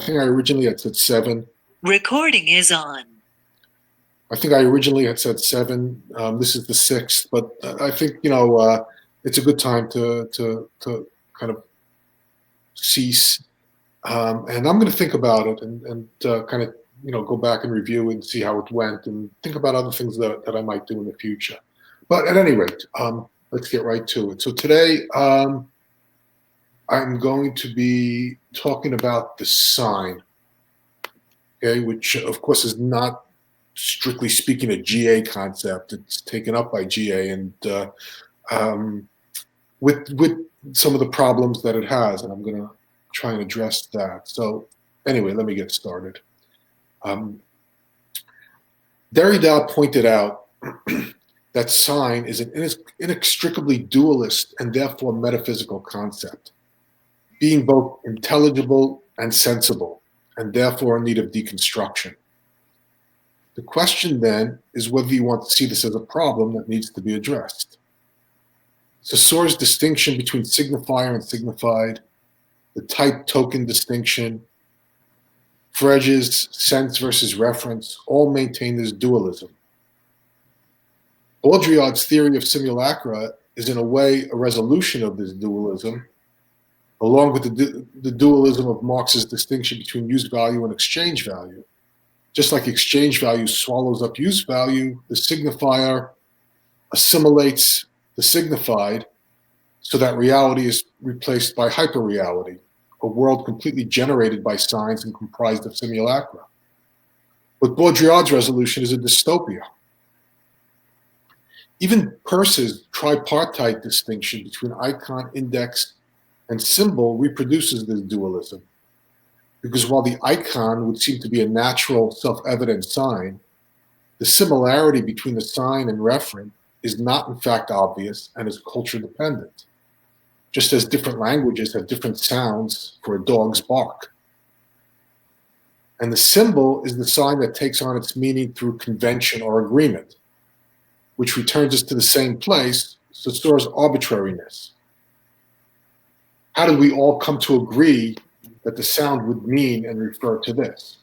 think I originally had said 7. Recording is on. I think I originally had said 7. This is the 6th, but I think it's a good time to kind of cease, and I'm going to think about it and kind of go back and review and see how it went, and think about other things that I might do in the future. But at any rate, let's get right to it. So today, I'm going to be talking about the sign, okay, which of course is not strictly speaking a GA concept. It's taken up by GA, and with some of the problems that it has, and I'm going to try and address that. So anyway, let me get started. Derrida pointed out that sign is an inextricably dualist and therefore metaphysical concept, being both intelligible and sensible, and therefore in need of deconstruction. The question then is whether you want to see this as a problem that needs to be addressed. Saussure's distinction between signifier and signified, the type token distinction, Frege's sense versus reference, all maintain this dualism. Baudrillard's theory of simulacra is in a way a resolution of this dualism, along with the dualism of Marx's distinction between use value and exchange value. Just like exchange value swallows up use value, the signifier assimilates the signified so that reality is replaced by hyperreality, a world completely generated by signs and comprised of simulacra. But Baudrillard's resolution is a dystopia. Even Peirce's tripartite distinction between icon, index, and symbol reproduces this dualism. Because while the icon would seem to be a natural, self-evident sign, the similarity between the sign and referent is not in fact obvious and is culture dependent, just as different languages have different sounds for a dog's bark. And the symbol is the sign that takes on its meaning through convention or agreement, which returns us to the same place, Saussure's arbitrariness. How did we all come to agree that the sound would mean and refer to this?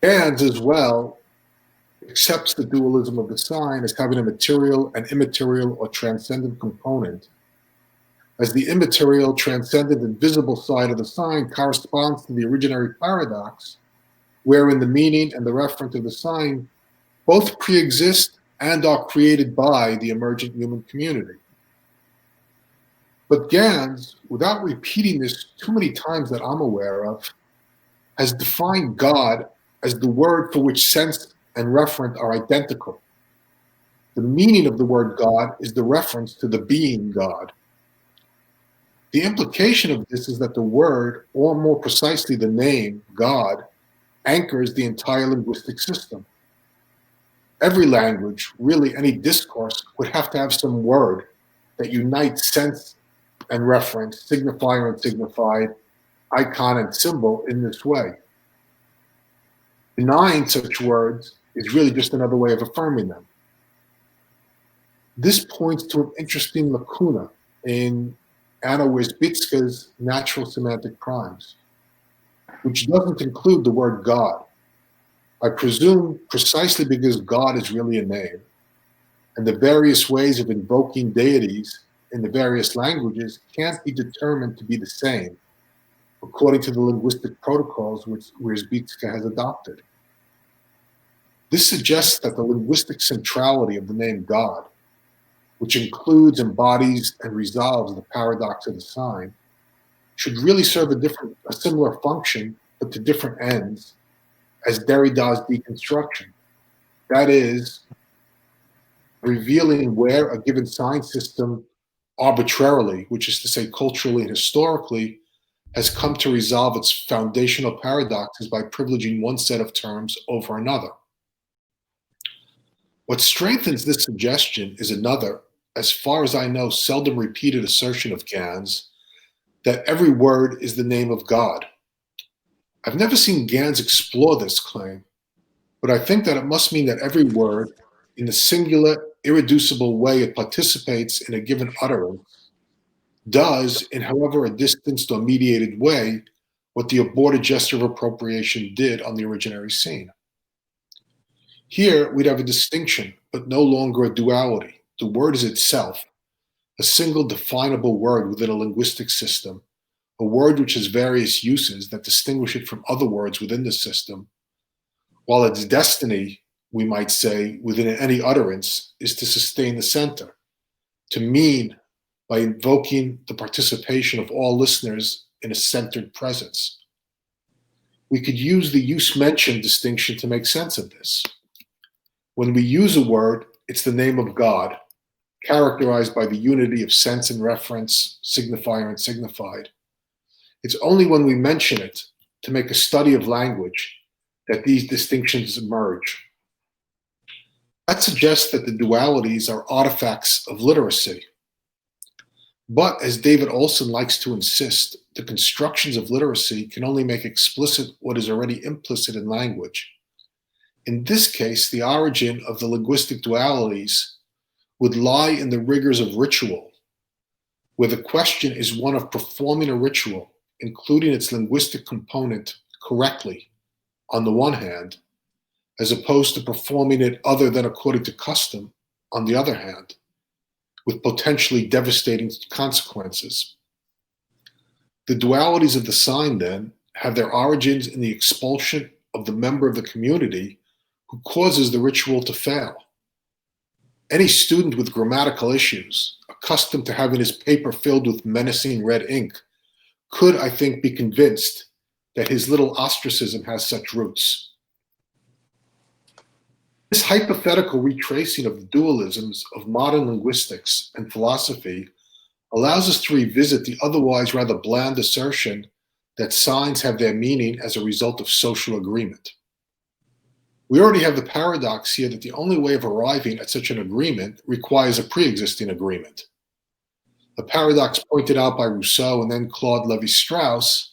Gans, as well, accepts the dualism of the sign as having a material and immaterial or transcendent component, as the immaterial, transcendent, and visible side of the sign corresponds to the originary paradox, wherein the meaning and the referent of the sign both pre-exist and are created by the emergent human community. But Gans, without repeating this too many times that I'm aware of, has defined God as the word for which sense and referent are identical. The meaning of the word God is the reference to the being God. The implication of this is that the word, or more precisely the name, God, anchors the entire linguistic system. Every language, really any discourse, would have to have some word that unites sense and reference, signifier and signified, icon and symbol in this way. Denying such words is really just another way of affirming them. This points to an interesting lacuna in Anna Wierzbicka's natural semantic primes, which doesn't include the word God. I presume precisely because God is really a name, and the various ways of invoking deities in the various languages can't be determined to be the same, according to the linguistic protocols which Wierzbicka has adopted. This suggests that the linguistic centrality of the name God, which includes, embodies, and resolves the paradox of the sign, should really serve a similar function, but to different ends, as Derrida's deconstruction. That is, revealing where a given sign system arbitrarily, which is to say culturally and historically, has come to resolve its foundational paradoxes by privileging one set of terms over another. What strengthens this suggestion is another, as far as I know, seldom repeated assertion of Gans, that every word is the name of God. I've never seen Gans explore this claim, but I think that it must mean that every word, in the singular, irreducible way it participates in a given utterance, does, in however a distanced or mediated way, what the aborted gesture of appropriation did on the originary scene. Here, we'd have a distinction, but no longer a duality. The word is itself, a single definable word within a linguistic system, a word which has various uses that distinguish it from other words within the system, while its destiny, we might say, within any utterance, is to sustain the center, to mean by invoking the participation of all listeners in a centered presence. We could use the use-mentioned distinction to make sense of this. When we use a word, it's the name of God, characterized by the unity of sense and reference, signifier and signified. It's only when we mention it to make a study of language that these distinctions emerge. That suggests that the dualities are artifacts of literacy. But as David Olson likes to insist, the constructions of literacy can only make explicit what is already implicit in language. In this case, the origin of the linguistic dualities would lie in the rigors of ritual, where the question is one of performing a ritual, including its linguistic component, correctly, on the one hand, as opposed to performing it other than according to custom, on the other hand, with potentially devastating consequences. The dualities of the sign, then, have their origins in the expulsion of the member of the community who causes the ritual to fail. Any student with grammatical issues, accustomed to having his paper filled with menacing red ink, could, I think, be convinced that his little ostracism has such roots. This hypothetical retracing of the dualisms of modern linguistics and philosophy allows us to revisit the otherwise rather bland assertion that signs have their meaning as a result of social agreement. We already have the paradox here that the only way of arriving at such an agreement requires a pre-existing agreement. A paradox pointed out by Rousseau and then Claude Lévi-Strauss,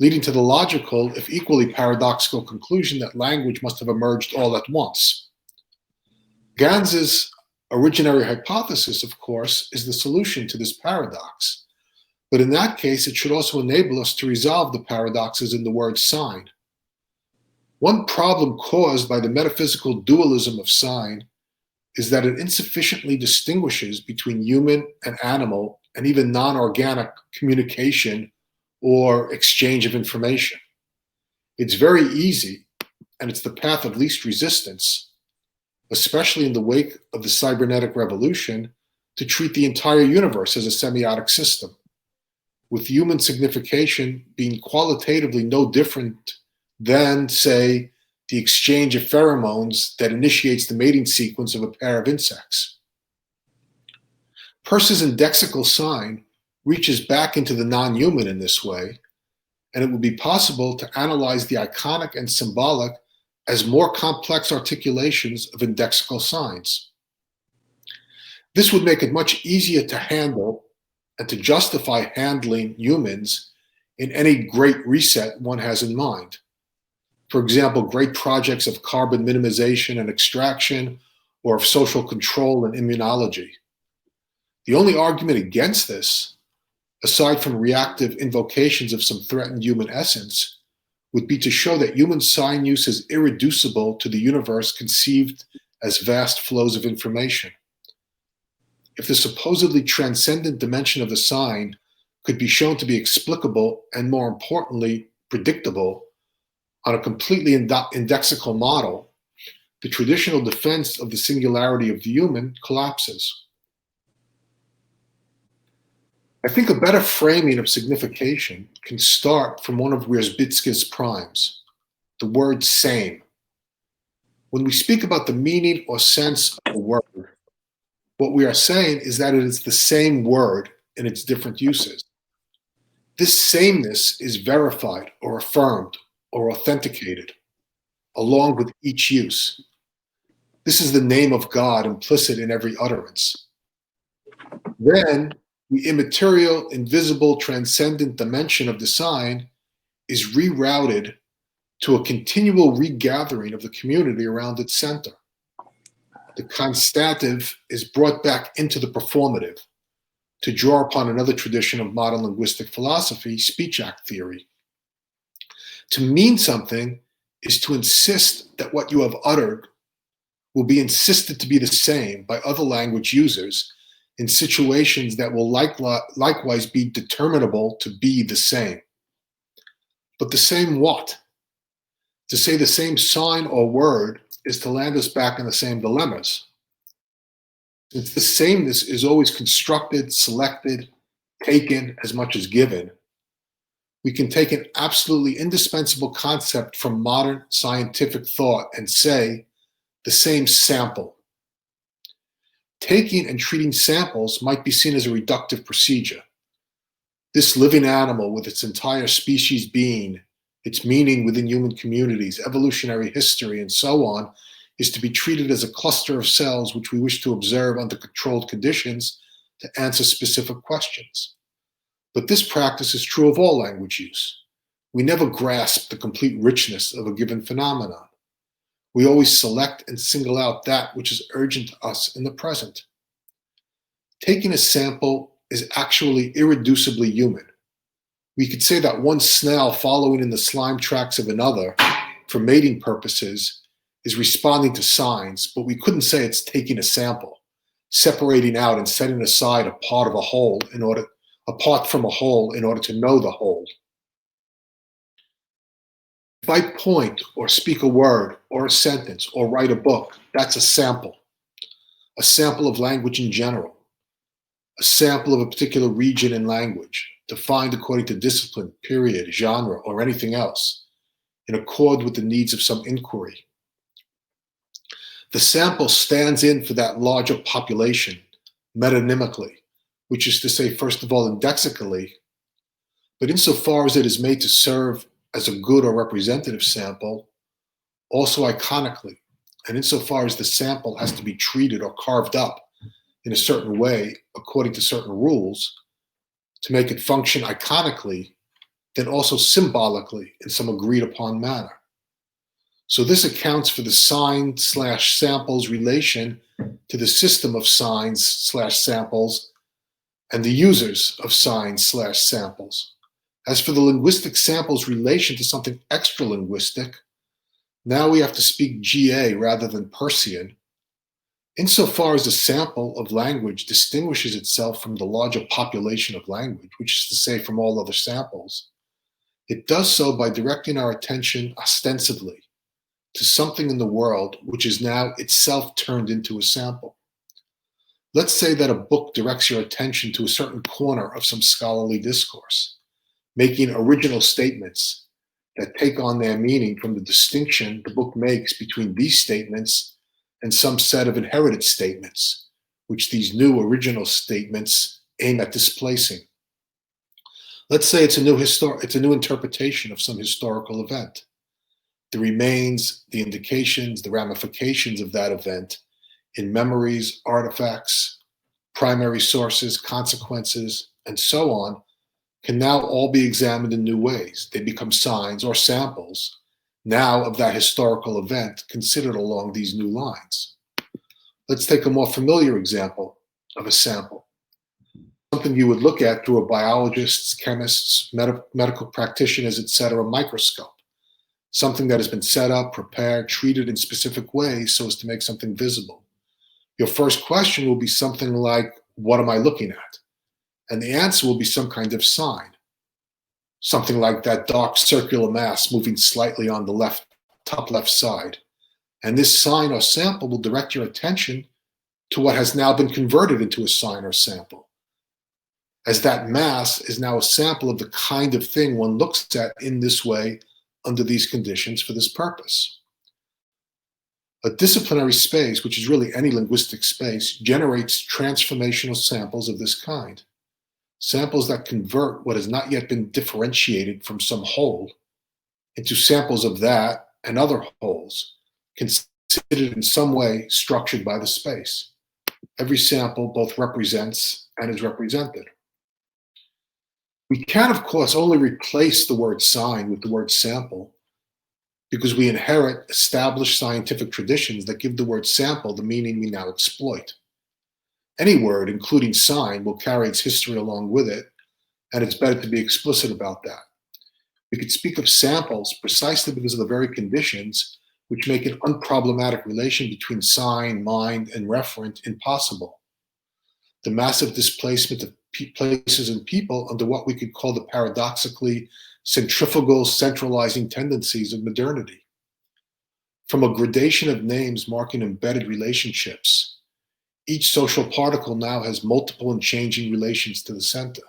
leading to the logical, if equally paradoxical, conclusion that language must have emerged all at once. Ganz's originary hypothesis, of course, is the solution to this paradox. But in that case, it should also enable us to resolve the paradoxes in the word sign. One problem caused by the metaphysical dualism of sign is that it insufficiently distinguishes between human and animal and even non-organic communication or exchange of information. It's very easy, and it's the path of least resistance, especially in the wake of the cybernetic revolution, to treat the entire universe as a semiotic system, with human signification being qualitatively no different than, say, the exchange of pheromones that initiates the mating sequence of a pair of insects. Peirce's indexical sign reaches back into the non-human in this way, and it would be possible to analyze the iconic and symbolic as more complex articulations of indexical signs. This would make it much easier to handle and to justify handling humans in any great reset one has in mind. For example, great projects of carbon minimization and extraction, or of social control and immunology. The only argument against this, aside from reactive invocations of some threatened human essence, would be to show that human sign use is irreducible to the universe conceived as vast flows of information. If the supposedly transcendent dimension of the sign could be shown to be explicable and, more importantly, predictable on a completely indexical model, the traditional defense of the singularity of the human collapses. I think a better framing of signification can start from one of Wierzbicki's primes, the word same. When we speak about the meaning or sense of a word, what we are saying is that it is the same word in its different uses. This sameness is verified or affirmed or authenticated, along with each use. This is the name of God implicit in every utterance. Then, the immaterial, invisible, transcendent dimension of the sign is rerouted to a continual regathering of the community around its center. The constative is brought back into the performative. to draw upon another tradition of modern linguistic philosophy, speech act theory. To mean something is to insist that what you have uttered will be insisted to be the same by other language users in situations that will likewise be determinable to be the same. But the same what? To say the same sign or word is to land us back in the same dilemmas. Since the sameness is always constructed, selected, taken as much as given, we can take an absolutely indispensable concept from modern scientific thought and say the same sample. Taking and treating samples might be seen as a reductive procedure. This living animal with its entire species being, its meaning within human communities, evolutionary history, and so on, is to be treated as a cluster of cells which we wish to observe under controlled conditions to answer specific questions. But this practice is true of all language use. We never grasp the complete richness of a given phenomenon. We always select and single out that which is urgent to us in the present. Taking a sample is actually irreducibly human. We could say that one snail following in the slime tracks of another for mating purposes is responding to signs, but we couldn't say it's taking a sample, separating out and setting aside a part of a whole apart from a whole in order to know the whole. If I point or speak a word or a sentence or write a book, that's a sample of language in general, a sample of a particular region in language, defined according to discipline, period, genre, or anything else, in accord with the needs of some inquiry. The sample stands in for that larger population, metonymically, which is to say, first of all, indexically, but insofar as it is made to serve as a good or representative sample, also iconically, and insofar as the sample has to be treated or carved up in a certain way according to certain rules to make it function iconically, then also symbolically in some agreed upon manner. So this accounts for the sign/samples relation to the system of signs/samples and the users of signs/samples. As for the linguistic sample's relation to something extra-linguistic, now we have to speak GA rather than Persian. Insofar as the sample of language distinguishes itself from the larger population of language, which is to say from all other samples, it does so by directing our attention ostensibly to something in the world which is now itself turned into a sample. Let's say that a book directs your attention to a certain corner of some scholarly discourse, making original statements that take on their meaning from the distinction the book makes between these statements and some set of inherited statements, which these new original statements aim at displacing. Let's say it's a new interpretation of some historical event. The remains, the indications, the ramifications of that event in memories, artifacts, primary sources, consequences, and so on can now all be examined in new ways. They become signs or samples now of that historical event considered along these new lines. Let's take a more familiar example of a sample, something you would look at through a biologist's, chemist's, medical practitioner's, etc. microscope, something that has been set up, prepared, treated in specific ways so as to make something visible. Your first question will be something like, what am I looking at? And the answer will be some kind of sign. Something like that dark circular mass moving slightly on the top left side. And this sign or sample will direct your attention to what has now been converted into a sign or sample, as that mass is now a sample of the kind of thing one looks at in this way under these conditions for this purpose. A disciplinary space, which is really any linguistic space, generates transformational samples of this kind. Samples that convert what has not yet been differentiated from some whole into samples of that and other wholes, considered in some way structured by the space. Every sample both represents and is represented. We can, of course, only replace the word sign with the word sample because we inherit established scientific traditions that give the word sample the meaning we now exploit. Any word, including sign, will carry its history along with it, and it's better to be explicit about that. We could speak of samples precisely because of the very conditions which make an unproblematic relation between sign, mind, and referent impossible. The massive displacement of places and people under what we could call the paradoxically centrifugal centralizing tendencies of modernity. From a gradation of names marking embedded relationships, each social particle now has multiple and changing relations to the center.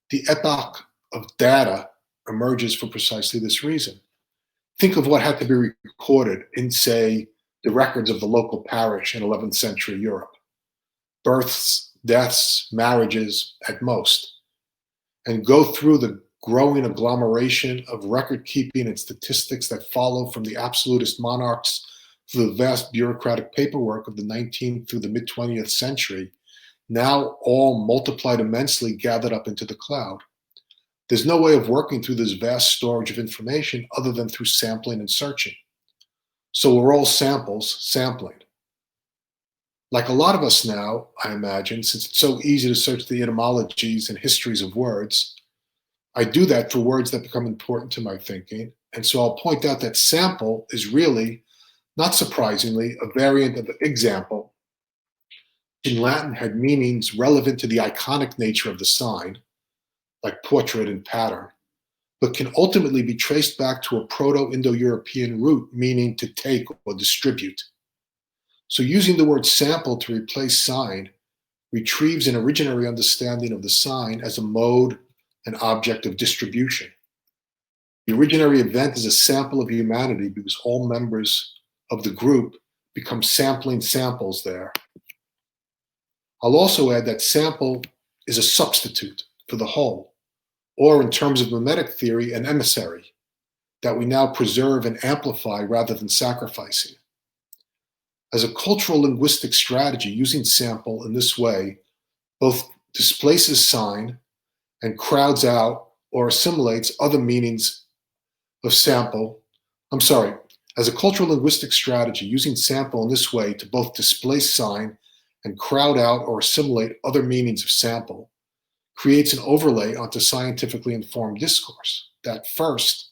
The epoch of data emerges for precisely this reason. Think of what had to be recorded in, say, the records of the local parish in 11th century Europe. Births, deaths, marriages at most, and go through the growing agglomeration of record keeping and statistics that follow from the absolutist monarchs through the vast bureaucratic paperwork of the 19th through the mid 20th century, now all multiplied immensely, gathered up into the cloud. There's no way of working through this vast storage of information other than through sampling and searching. So we're all samples, sampling. Like a lot of us now, I imagine, since it's so easy to search the etymologies and histories of words, I do that for words that become important to my thinking. And so I'll point out that sample is really, not surprisingly, a variant of example. In Latin had meanings relevant to the iconic nature of the sign, like portrait and pattern, but can ultimately be traced back to a Proto-Indo-European root meaning to take or distribute. So using the word sample to replace sign retrieves an originary understanding of the sign as a mode and object of distribution. The originary event is a sample of humanity because all members of the group become sampling samples there. I'll also add that sample is a substitute for the whole, or in terms of mimetic theory, an emissary that we now preserve and amplify rather than sacrificing. As a cultural linguistic strategy, using sample in this way both displaces sign and crowds out or assimilates other meanings of sample. As a cultural linguistic strategy, using sample in this way to both displace sign and crowd out or assimilate other meanings of sample creates an overlay onto scientifically informed discourse that first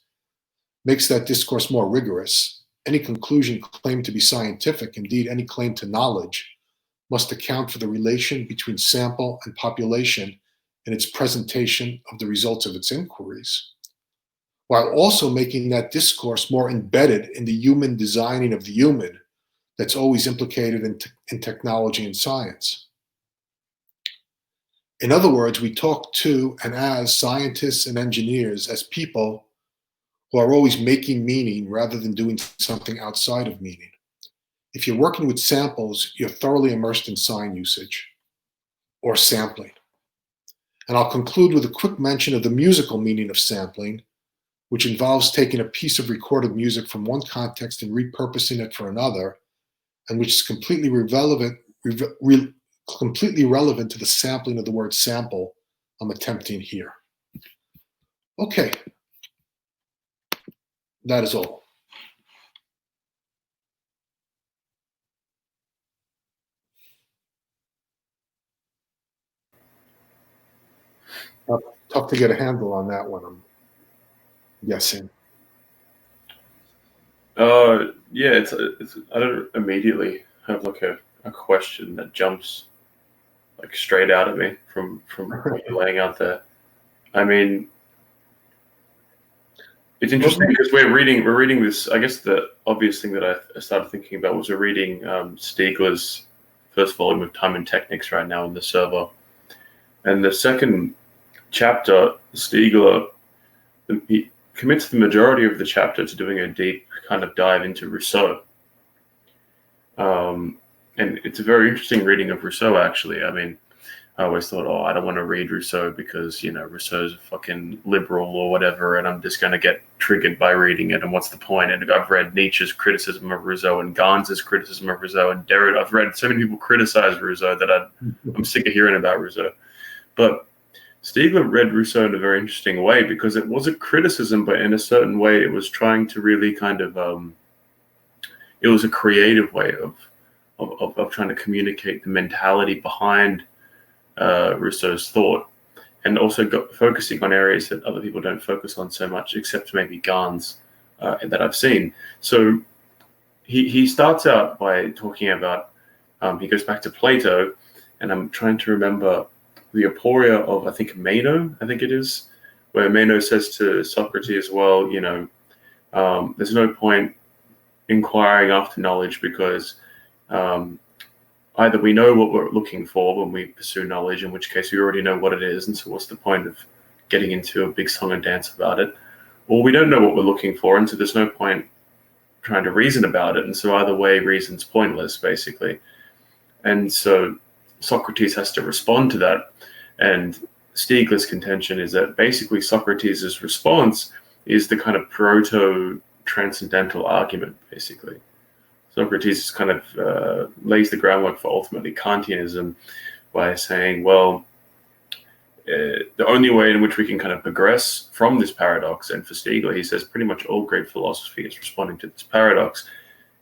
makes that discourse more rigorous. Any conclusion claimed to be scientific, indeed any claim to knowledge, must account for the relation between sample and population in its presentation of the results of its inquiries, while also making that discourse more embedded in the human designing of the human that's always implicated in technology and science. In other words, we talk to and as scientists and engineers as people who are always making meaning rather than doing something outside of meaning. If you're working with samples, you're thoroughly immersed in sign usage or sampling. And I'll conclude with a quick mention of the musical meaning of sampling, which involves taking a piece of recorded music from one context and repurposing it for another, and which is completely relevant to the sampling of the word sample I'm attempting here. Okay, that is all. Tough to get a handle on that one, I'm guessing. Yeah, it's I don't immediately have like a question that jumps like straight out at me from what you're laying out there. I mean, it's interesting because we're reading this. I guess the obvious thing that I started thinking about was we're reading Stiegler's first volume of Time and Technics right now in the server, and the second chapter, Stiegler, he commits the majority of the chapter to doing a deep kind of dive into Rousseau. And it's a very interesting reading of Rousseau, actually. I mean, I always thought, I don't want to read Rousseau because, Rousseau's a fucking liberal or whatever, and I'm just going to get triggered by reading it, and what's the point? And I've read Nietzsche's criticism of Rousseau and Gans' criticism of Rousseau and Derrida. I've read so many people criticize Rousseau that I'm sick of hearing about Rousseau. But Stiegler read Rousseau in a very interesting way because it was a criticism, but in a certain way it was trying to really kind of, it was a creative way of trying to communicate the mentality behind Rousseau's thought, and also focusing on areas that other people don't focus on so much, except maybe Gans that I've seen. So he starts out by talking about, he goes back to Plato, and I'm trying to remember the aporia of, I think, Meno, I think it is, where Meno says to Socrates, well, there's no point inquiring after knowledge because either we know what we're looking for when we pursue knowledge, in which case we already know what it is, and so what's the point of getting into a big song and dance about it, or we don't know what we're looking for, and so there's no point trying to reason about it, and so either way reason's pointless, basically. And so Socrates has to respond to that, and Stiegler's contention is that basically Socrates' response is the kind of proto-transcendental argument, basically. Socrates kind of lays the groundwork for ultimately Kantianism by saying, well, the only way in which we can kind of progress from this paradox, and for Stiegler, he says pretty much all great philosophy is responding to this paradox,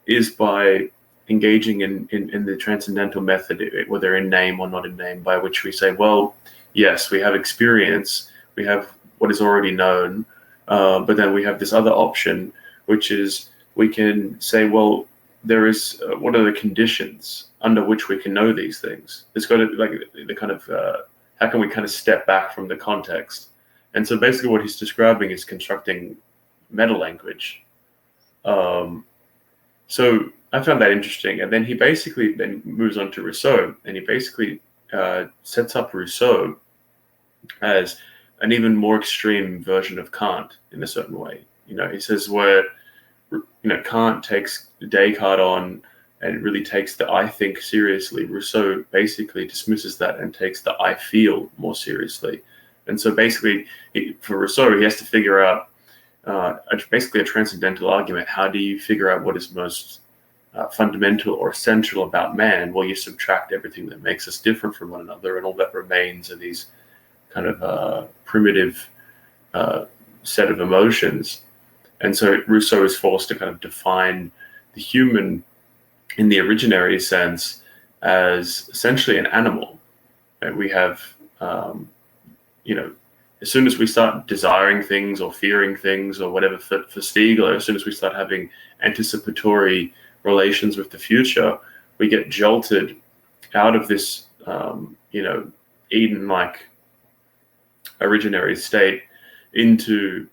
is by engaging in the transcendental method, whether in name or not in name, by which we say, well, yes, we have experience, we have what is already known, but then we have this other option, which is we can say, well, there is what are the conditions under which we can know these things? It's got to like the kind of how can we kind of step back from the context? And so basically what he's describing is constructing meta language. So I found that interesting. And then he basically then moves on to Rousseau, and he basically sets up Rousseau as an even more extreme version of Kant in a certain way. He says where Kant takes Descartes on and really takes the I think seriously, Rousseau basically dismisses that and takes the I feel more seriously. And so basically, for Rousseau, he has to figure out basically a transcendental argument. How do you figure out what is most fundamental or essential about man? Well, you subtract everything that makes us different from one another, and all that remains are these kind of primitive set of emotions. And so Rousseau is forced to kind of define the human in the originary sense as essentially an animal. And we have, as soon as we start desiring things or fearing things or whatever for Stiegler, as soon as we start having anticipatory relations with the future, we get jolted out of this, Eden-like originary state into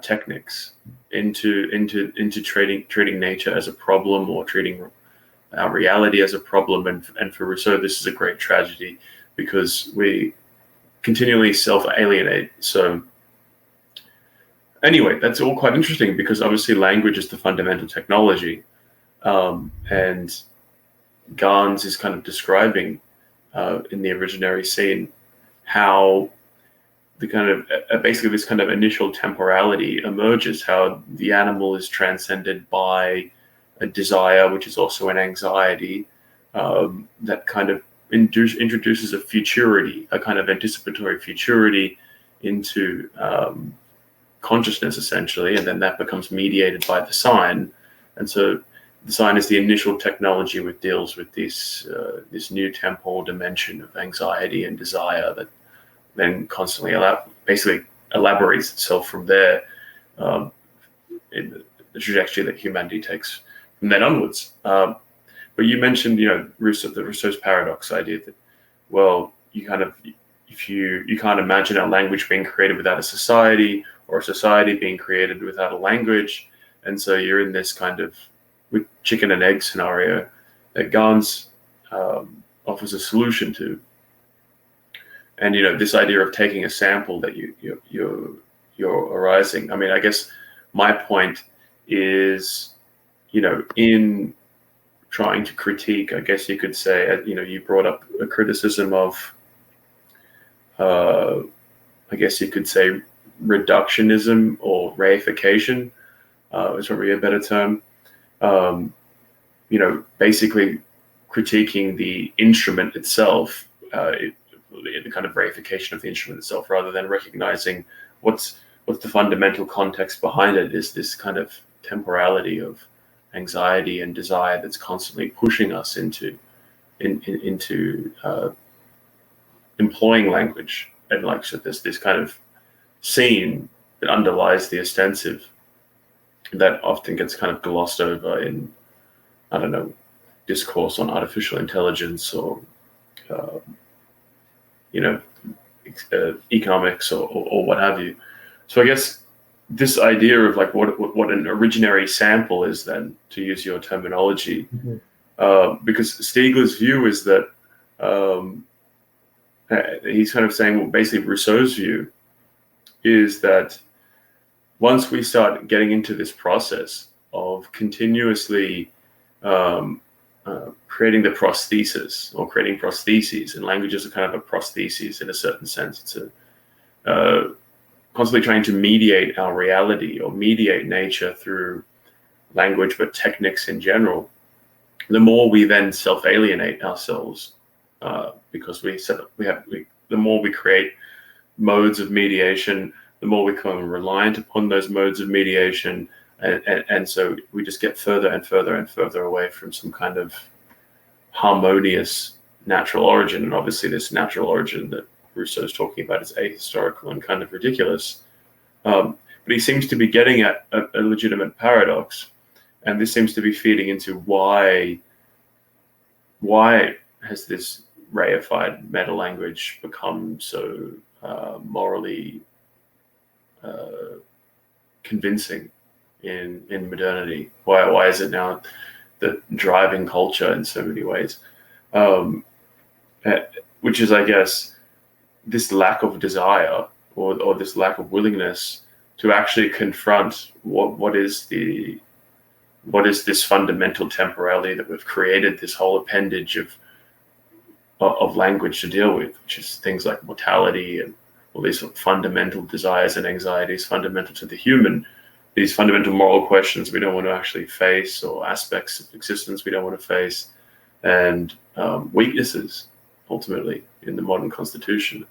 techniques, into treating nature as a problem, or treating our reality as a problem. And for Rousseau, this is a great tragedy because we continually self-alienate. So anyway, that's all quite interesting because obviously language is the fundamental technology. And Gans is kind of describing in the originary scene how the kind of basically this kind of initial temporality emerges, how the animal is transcended by a desire, which is also an anxiety, that kind of introduces a futurity, a kind of anticipatory futurity into consciousness, essentially, and then that becomes mediated by the sign. And so the sign is the initial technology which deals with this new temporal dimension of anxiety and desire that then constantly basically elaborates itself from there in the trajectory that humanity takes from then onwards. But you mentioned, Rousseau's paradox idea that, well, you can't imagine a language being created without a society, or a society being created without a language, and so you're in this kind of with chicken and egg scenario that Gans offers a solution to. And this idea of taking a sample that you're arising. I mean, I guess my point is, in trying to critique, I guess you could say, you brought up a criticism of, I guess you could say, reductionism or reification is probably a better term. Basically critiquing the instrument itself, the kind of reification of the instrument itself, rather than recognizing what's the fundamental context behind it is this kind of temporality of anxiety and desire that's constantly pushing us into employing language. And like, so there's this kind of scene that underlies the ostensive that often gets kind of glossed over in, I don't know, discourse on artificial intelligence or economics or what have you. So I guess this idea of like what an originary sample is, then, to use your terminology, because Stiegler's view is that he's kind of saying, well, basically Rousseau's view is that once we start getting into this process of continuously creating the prosthesis or creating prostheses, and languages are kind of a prosthesis in a certain sense. It's constantly trying to mediate our reality or mediate nature through language, but techniques in general. The more we then self-alienate ourselves, because the more we create modes of mediation, the more we become reliant upon those modes of mediation, and so we just get further and further and further away from some kind of harmonious natural origin. And obviously this natural origin that Rousseau's talking about is ahistorical and kind of ridiculous. But he seems to be getting at a legitimate paradox, and this seems to be feeding into why has this reified meta language become so morally convincing in modernity? Why is it now the driving culture in so many ways? Which is, I guess, this lack of desire or this lack of willingness to actually confront what is this fundamental temporality that we've created this whole appendage of language to deal with, which is things like mortality and all these fundamental desires and anxieties fundamental to the human, these fundamental moral questions we don't want to actually face, or aspects of existence we don't want to face, and weaknesses ultimately in the modern constitution.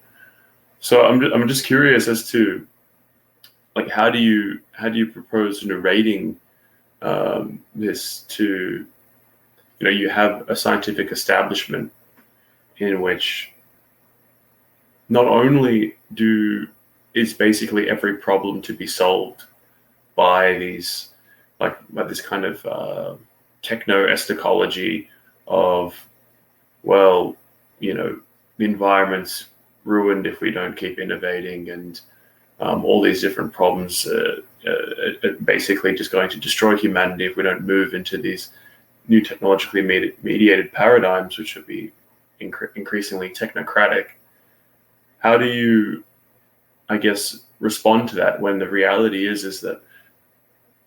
So I'm just curious as to, like, how do you propose narrating this to, you have a scientific establishment in which not only is basically every problem to be solved by this kind of techno-estecology of, well, the environment's ruined if we don't keep innovating, and all these different problems are basically just going to destroy humanity if we don't move into these new technologically mediated paradigms, which would be increasingly technocratic. How do you, I guess, respond to that when the reality is that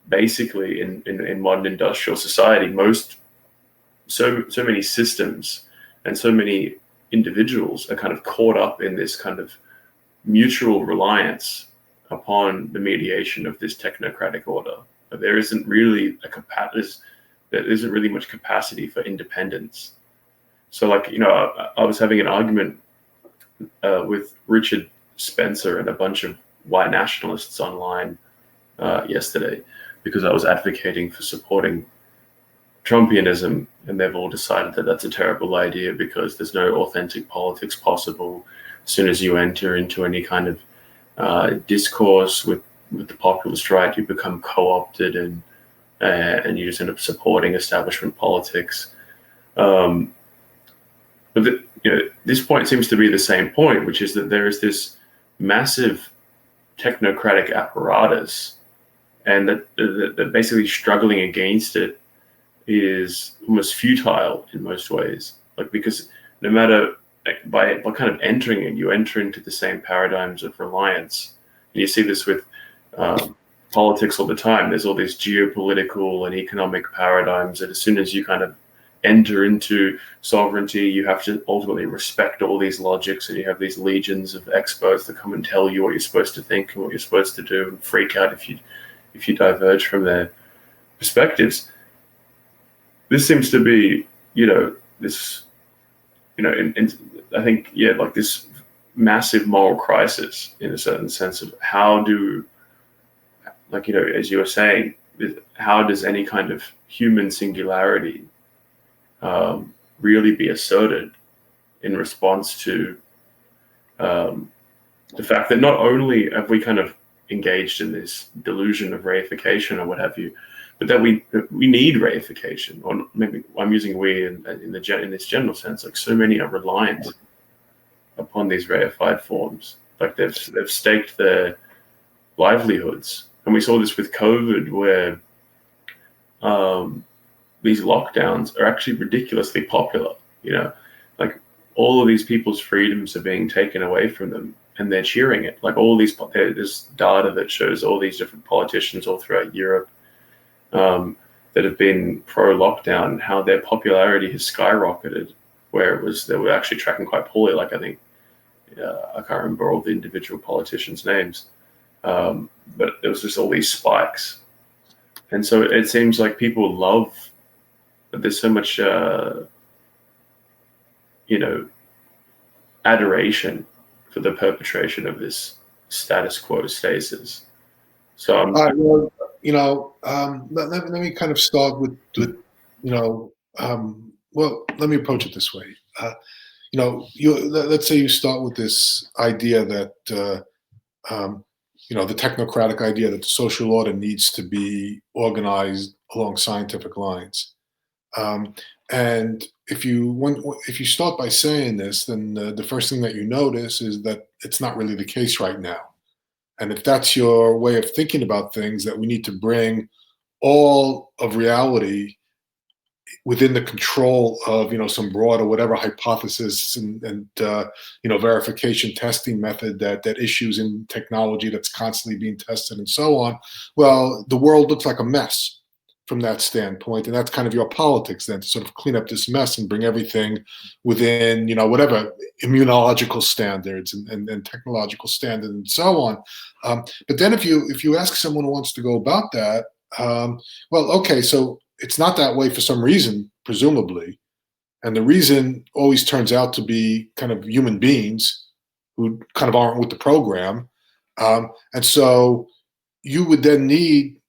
basically in modern industrial society, so many systems and so many individuals are kind of caught up in this kind of mutual reliance upon the mediation of this technocratic order. But there isn't really much capacity for independence. So, like, I was having an argument with Richard Spencer and a bunch of white nationalists online yesterday, because I was advocating for supporting Trumpianism, and they've all decided that that's a terrible idea because there's no authentic politics possible. As soon as you enter into any kind of discourse with the populist right, you become co-opted and you just end up supporting establishment politics. But this point seems to be the same point, which is that there is this massive technocratic apparatus, and that basically struggling against it is almost futile in most ways. Like, because no matter by kind of entering it, you enter into the same paradigms of reliance. And you see this with politics all the time. There's all these geopolitical and economic paradigms that as soon as you kind of enter into sovereignty, you have to ultimately respect all these logics, and you have these legions of experts that come and tell you what you're supposed to think and what you're supposed to do, and freak out if you diverge from their perspectives. This seems to be, this, I think, like this massive moral crisis in a certain sense of how do, as you were saying, how does any kind of human singularity really be asserted in response to the fact that not only have we kind of engaged in this delusion of reification or what have you, but that we need reification, or maybe I'm using we in this general sense. Like, so many are reliant upon these reified forms. Like, they've staked their livelihoods, and we saw this with COVID, where these lockdowns are actually ridiculously popular. You know, like, all of these people's freedoms are being taken away from them, and they're cheering it. Like, all these, there's data that shows all these different politicians all throughout Europe that have been pro-lockdown, how their popularity has skyrocketed, where they were actually tracking quite poorly. Like, I think, I can't remember all the individual politicians' names, but there was just all these spikes. And so it seems like people love that there's so much, adoration for the perpetration of this status quo stasis. So let me kind of start with let me approach it this way. Let's say you start with this idea that the technocratic idea that the social order needs to be organized along scientific lines. And if you start by saying this, then the first thing that you notice is that it's not really the case right now. And if that's your way of thinking about things, that we need to bring all of reality within the control of some broad or whatever hypothesis and verification testing method that issues in technology that's constantly being tested and so on, well, the world looks like a mess from that standpoint. And that's kind of your politics then, to sort of clean up this mess and bring everything within whatever immunological standards and technological standards and so on. But then if you ask someone who wants to go about that, well, okay, so it's not that way for some reason, presumably. And the reason always turns out to be kind of human beings who kind of aren't with the program. And so you would then need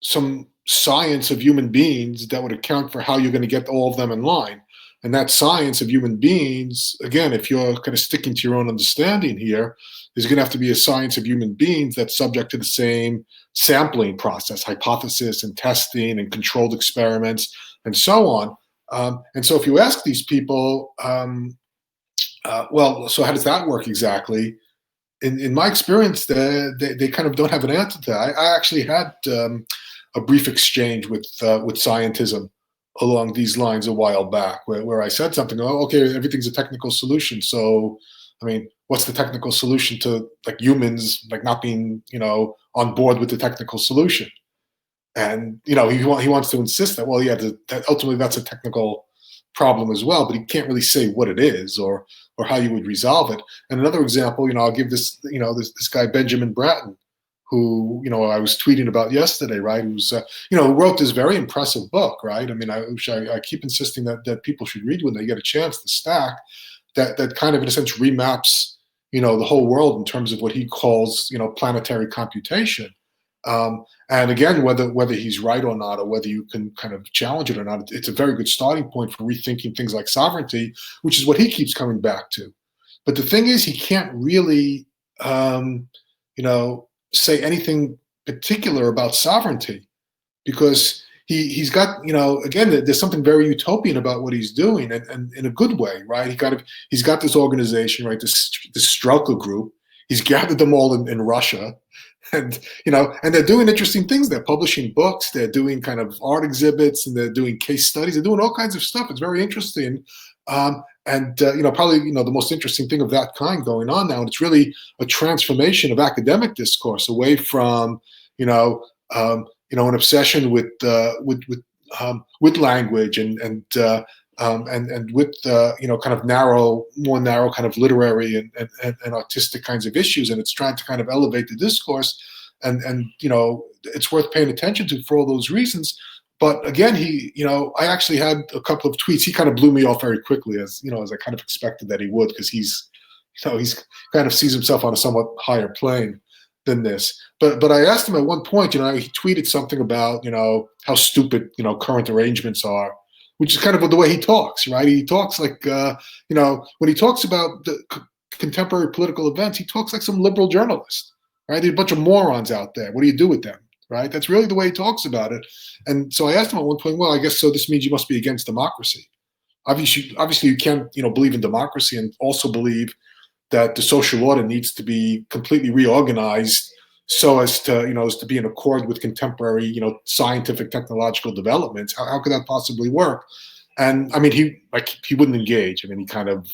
some science of human beings that would account for how you're going to get all of them in line. And that science of human beings, again, if you're kind of sticking to your own understanding here, is going to have to be a science of human beings that's subject to the same sampling process, hypothesis and testing and controlled experiments and so on. And so if you ask these people, well, so how does that work exactly? In my experience, they kind of don't have an answer to that. I actually had a brief exchange with scientism along these lines a while back, where I said something, oh, okay, everything's a technical solution. So, I mean, what's the technical solution to like humans like not being, on board with the technical solution? And he wants to insist that, well, yeah, that ultimately that's a technical problem as well, but he can't really say what it is or how you would resolve it. And another example, I'll give this, this guy Benjamin Bratton, who I was tweeting about yesterday, right? Who's who wrote this very impressive book, right? I mean, I keep insisting that people should read when they get a chance. The Stack, that kind of in a sense remaps the whole world in terms of what he calls planetary computation. And again, whether he's right or not, or whether you can kind of challenge it or not, it's a very good starting point for rethinking things like sovereignty, which is what he keeps coming back to. But the thing is, he can't really say anything particular about sovereignty, because he's got, again, there's something very utopian about what he's doing, and in a good way, right? He's got this organization, right? This Strelka group. He's gathered them all in Russia, and and they're doing interesting things. They're publishing books, they're doing kind of art exhibits, and they're doing case studies. They're doing all kinds of stuff. It's very interesting. Probably the most interesting thing of that kind going on now, and it's really a transformation of academic discourse away from an obsession with language and with kind of more narrow kind of literary and artistic kinds of issues, and it's trying to kind of elevate the discourse, and it's worth paying attention to for all those reasons. But again, I actually had a couple of tweets. He kind of blew me off very quickly, as I kind of expected that he would, because he's kind of sees himself on a somewhat higher plane than this. But I asked him at one point, he tweeted something about, how stupid, current arrangements are, which is kind of the way he talks, right? He talks like, when he talks about the contemporary political events, he talks like some liberal journalist, right? There's a bunch of morons out there. What do you do with them, right? That's really the way he talks about it. And so I asked him at one point, well, I guess so this means you must be against democracy. Obviously you can't, believe in democracy and also believe that the social order needs to be completely reorganized so as to be in accord with contemporary, scientific, technological developments. How could that possibly work? And I mean, he wouldn't engage. I mean, he kind of,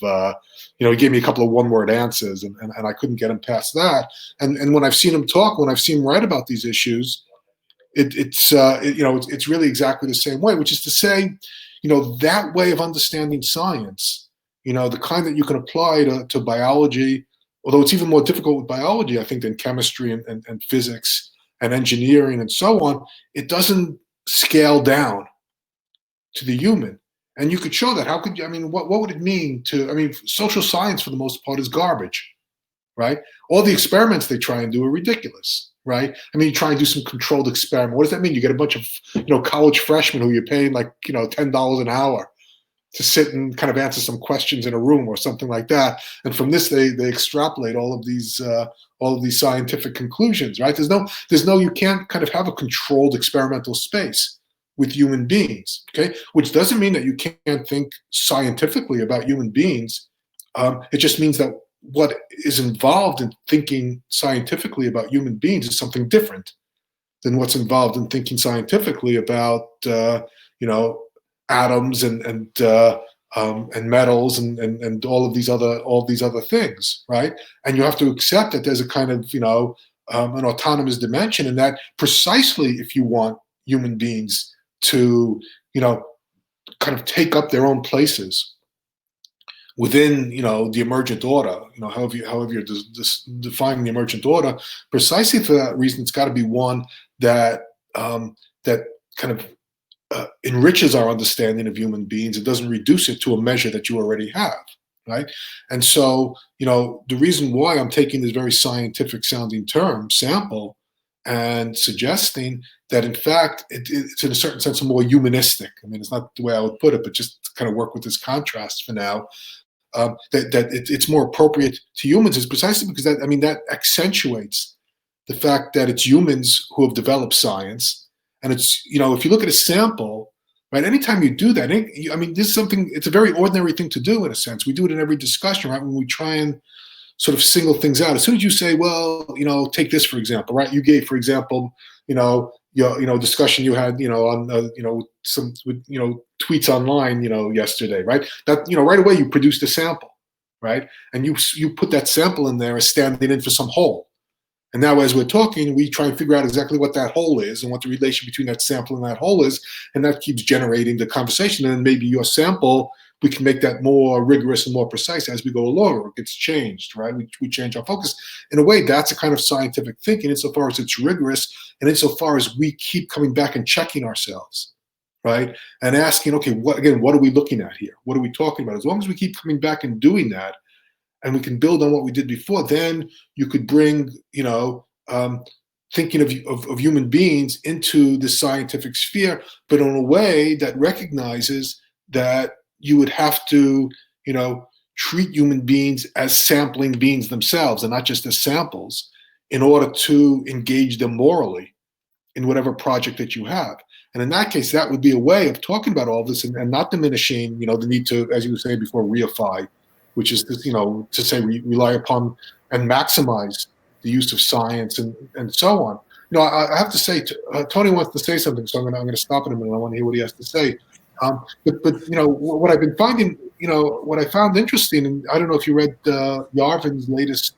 he gave me a couple of one-word answers, and I couldn't get him past that. And when I've seen him talk, when I've seen him write about these issues, it's really exactly the same way, which is to say, that way of understanding science, the kind that you can apply to biology, although it's even more difficult with biology, I think, than chemistry and physics and engineering and so on, it doesn't scale down to the human. And you could show that. How could you, what would it mean social science for the most part is garbage, right? All the experiments they try and do are ridiculous, right? You try and do some controlled experiment. What does that mean? You get a bunch of, college freshmen who you're paying like, $10 an hour to sit and kind of answer some questions in a room or something like that. And from this, they extrapolate all of these scientific conclusions, right? You can't kind of have a controlled experimental space with human beings, okay? Which doesn't mean that you can't think scientifically about human beings. It just means that what is involved in thinking scientifically about human beings is something different than what's involved in thinking scientifically about, atoms and metals and all of these other things, right? And you have to accept that there's a kind of, an autonomous dimension, and that precisely if you want human beings to, kind of take up their own places within, the emergent order, however you're defining the emergent order, precisely for that reason, it's got to be one that that kind of enriches our understanding of human beings. It doesn't reduce it to a measure that you already have, right? And so, the reason why I'm taking this very scientific sounding term, sample, and suggesting that in fact it's in a certain sense more humanistic. It's not the way I would put it, but just to kind of work with this contrast for now, that it's more appropriate to humans is precisely because that accentuates the fact that it's humans who have developed science. And it's, if you look at a sample, right, anytime you do that, this is something, it's a very ordinary thing to do in a sense. We do it in every discussion, right? When we try and sort of single things out. As soon as you say, well, take this, for example, right? You gave, for example, your, discussion you had, on, some, tweets online, yesterday, right? That, right away you produced a sample, right? And you put that sample in there as standing in for some hole. And now as we're talking, we try and figure out exactly what that hole is and what the relation between that sample and that hole is. And that keeps generating the conversation. And then maybe your sample, we can make that more rigorous and more precise as we go along, or it gets changed, right? We change our focus. In a way, that's a kind of scientific thinking insofar as it's rigorous and insofar as we keep coming back and checking ourselves, right? And asking, okay, what are we looking at here? What are we talking about? As long as we keep coming back and doing that, and we can build on what we did before, then you could bring, thinking of human beings into the scientific sphere, but in a way that recognizes that you would have to, treat human beings as sampling beings themselves and not just as samples in order to engage them morally in whatever project that you have. And in that case, that would be a way of talking about all this and not diminishing, the need to, as you were saying before, reify, which is, to say rely upon and maximize the use of science and so on. I have to say, Tony wants to say something, so I'm going to stop in a minute. I want to hear what he has to say. But what I've been finding, what I found interesting, and I don't know if you read Yarvin's latest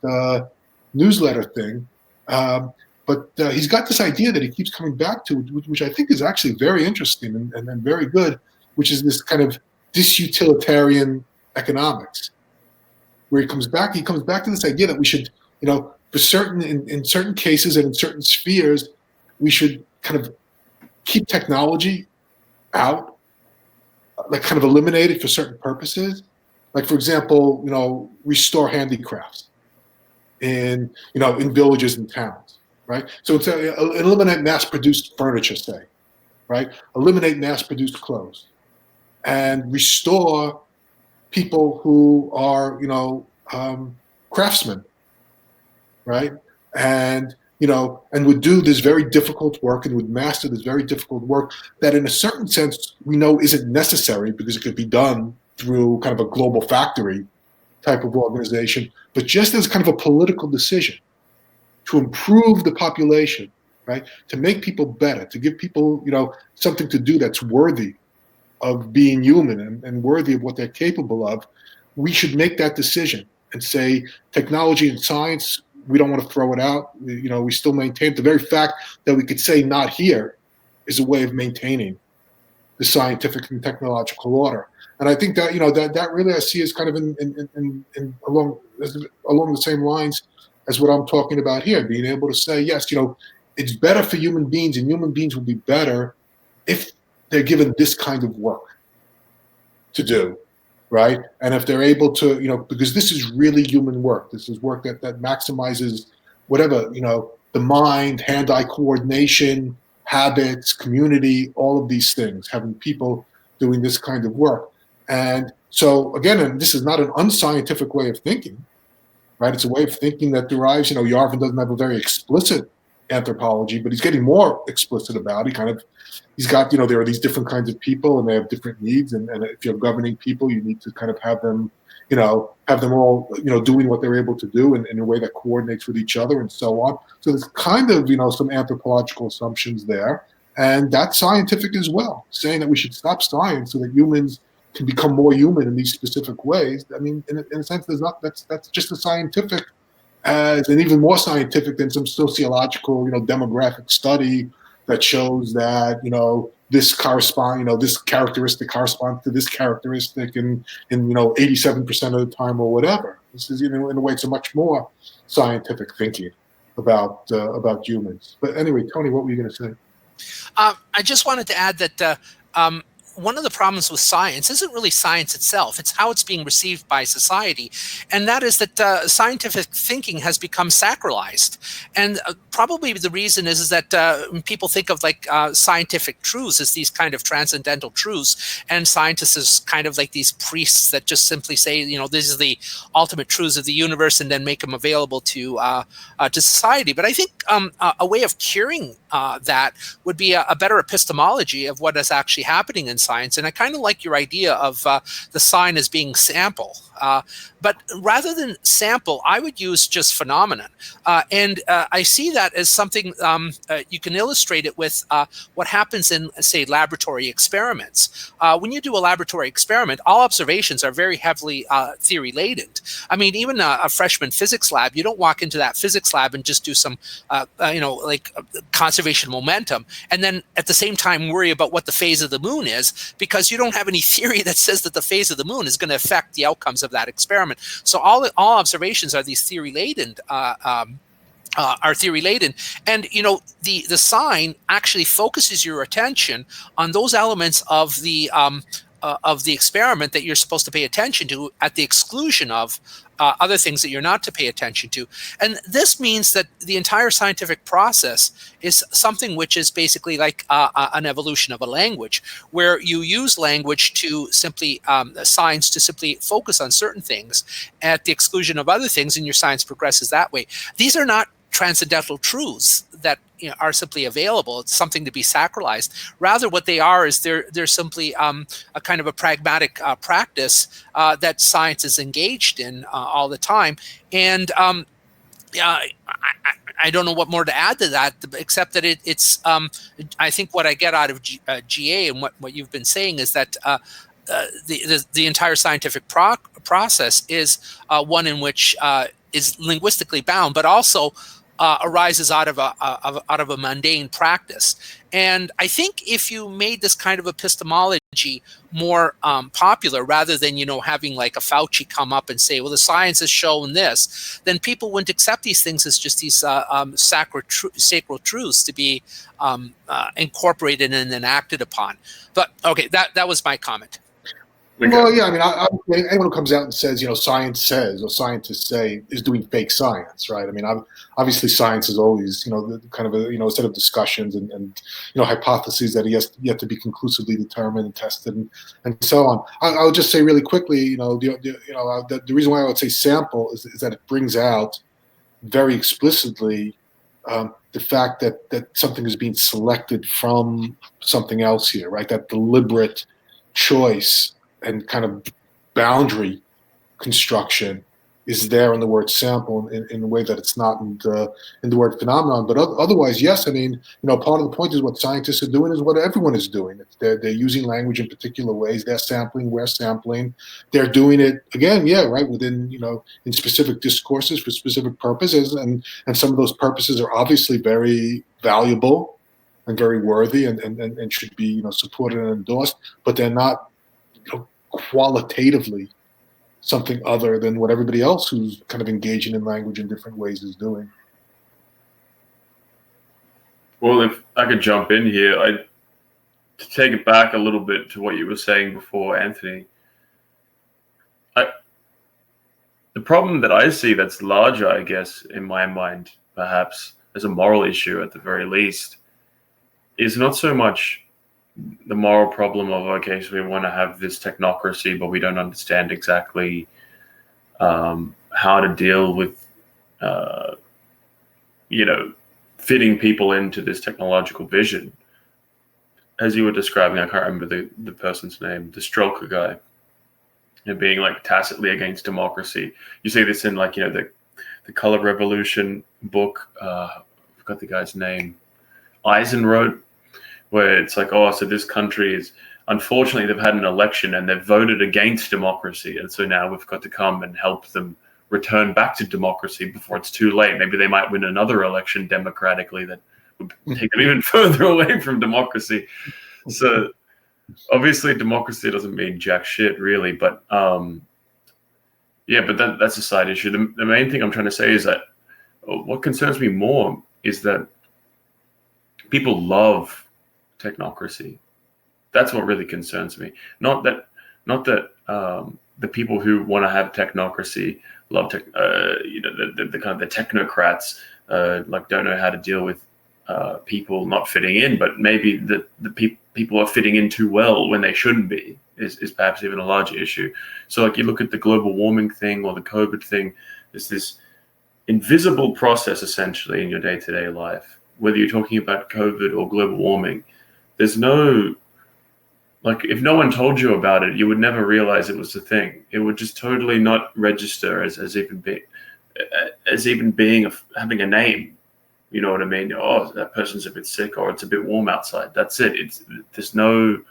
newsletter thing, but he's got this idea that he keeps coming back to, which I think is actually very interesting and very good, which is this kind of disutilitarian economics, where he comes back to this idea that we should, for certain, in certain cases and in certain spheres, we should kind of keep technology out, like kind of eliminate it for certain purposes. Like, for example, restore handicrafts in in villages and towns, right? So it's eliminate mass-produced furniture, say, right? Eliminate mass-produced clothes, and restore people who are craftsmen, right? And and would do this very difficult work and would master this very difficult work that in a certain sense we know isn't necessary because it could be done through kind of a global factory type of organization, but just as kind of a political decision to improve the population, right? To make people better, to give people, something to do that's worthy of being human and worthy of what they're capable of, we should make that decision and say technology and science, we don't want to throw it out. We still maintain the very fact that we could say not here is a way of maintaining the scientific and technological order. And I think that that really I see as kind of in along the same lines as what I'm talking about here, being able to say, yes, it's better for human beings, and human beings will be better if they're given this kind of work to do, right? And if they're able to, because this is really human work. This is work that maximizes whatever, the mind, hand-eye coordination, habits, community, all of these things, having people doing this kind of work. And so again, and this is not an unscientific way of thinking, right? It's a way of thinking that derives, Yarvin doesn't have a very explicit anthropology, but he's getting more explicit about it. He's got, there are these different kinds of people and they have different needs. And if you're governing people, you need to kind of have them, have them all, doing what they're able to do in a way that coordinates with each other and so on. So there's kind of, some anthropological assumptions there. And that's scientific as well, saying that we should stop science so that humans can become more human in these specific ways. I mean, in a sense, that's just as scientific as, and even more scientific than some sociological, demographic study that shows that, this this characteristic corresponds to this characteristic in 87% of the time or whatever. This is, in a way, it's a much more scientific thinking about humans. But anyway, Tony, what were you going to say? I just wanted to add that one of the problems with science isn't really science itself, it's how it's being received by society. And that is that scientific thinking has become sacralized. And probably the reason is that when people think of scientific truths as these kind of transcendental truths, and scientists as kind of like these priests that just simply say, this is the ultimate truths of the universe, and then make them available to society. But I think a way of curing that would be a better epistemology of what is actually happening in science. And I kind of like your idea of the sign as being sample. But rather than sample, I would use just phenomenon. And I see that as something you can illustrate it with what happens in, say, laboratory experiments. When you do a laboratory experiment, all observations are very heavily theory-laden. I mean, even a freshman physics lab, you don't walk into that physics lab and just do some, conservation momentum, and then at the same time worry about what the phase of the moon is, because you don't have any theory that says that the phase of the moon is going to affect the outcomes of that experiment. So all observations are these theory-laden. Are theory-laden, and the sign actually focuses your attention on those elements of the experiment that you're supposed to pay attention to, at the exclusion of other things that you're not to pay attention to. And this means that the entire scientific process is something which is basically like an evolution of a language, where you use language to simply, science to simply focus on certain things at the exclusion of other things, and your science progresses that way. These are not transcendental truths that are simply available. It's something to be sacralized. Rather, what they are is they're simply a kind of a pragmatic practice that science is engaged in all the time. And I don't know what more to add to that, except that it's I think what I get out of GA and what you've been saying is that the entire scientific process is one in which is linguistically bound, but also arises out of a mundane practice. And I think if you made this kind of epistemology more popular, rather than having like a Fauci come up and say, well, the science has shown this, then people wouldn't accept these things as just these sacred truths to be incorporated and then acted upon. But okay, that was my comment. Okay. Well, yeah, I mean, anyone who comes out and says, science says or scientists say is doing fake science, right? I mean, obviously, science is always, kind of a set of discussions and hypotheses that yet to be conclusively determined and tested and so on. I'll just say really quickly, the reason why I would say sample is that it brings out very explicitly the fact that something is being selected from something else here, right? That deliberate choice and kind of boundary construction is there in the word sample in a way that it's not in the word phenomenon. But otherwise, yes, I mean, part of the point is what scientists are doing is what everyone is doing. They're using language in particular ways. They're sampling, we're sampling. They're doing it again, yeah, right, within, in specific discourses for specific purposes. And some of those purposes are obviously very valuable and very worthy and should be, supported and endorsed, but they're not qualitatively something other than what everybody else who's kind of engaging in language in different ways is doing. Well, if I could jump in here, to take it back a little bit to what you were saying before, Anthony. The problem that I see that's larger, I guess, in my mind, perhaps as a moral issue at the very least, is not so much the moral problem of, okay, so we want to have this technocracy, but we don't understand exactly how to deal with, fitting people into this technological vision. As you were describing, I can't remember the person's name, the Strelka guy, and being like tacitly against democracy. You see this in like, the Color Revolution book. I forgot the guy's name. Eisen wrote, where it's like, oh, so this country is, unfortunately, they've had an election and they've voted against democracy. And so now we've got to come and help them return back to democracy before it's too late. Maybe they might win another election democratically that would take them even further away from democracy. So obviously democracy doesn't mean jack shit, really. But but that's a side issue. The main thing I'm trying to say is that what concerns me more is that people love technocracy. That's what really concerns me. Not that the people who want to have technocracy love the kind of the technocrats like don't know how to deal with people not fitting in, but maybe the people are fitting in too well when they shouldn't be is perhaps even a larger issue. So like you look at the global warming thing or the COVID thing, there's this invisible process essentially in your day-to-day life, whether you're talking about COVID or global warming. There's no, like, if no one told you about it, you would never realize it was a thing. It would just totally not register as even being having a name. You know what I mean? Oh, that person's a bit sick, or it's a bit warm outside. That's it. There's no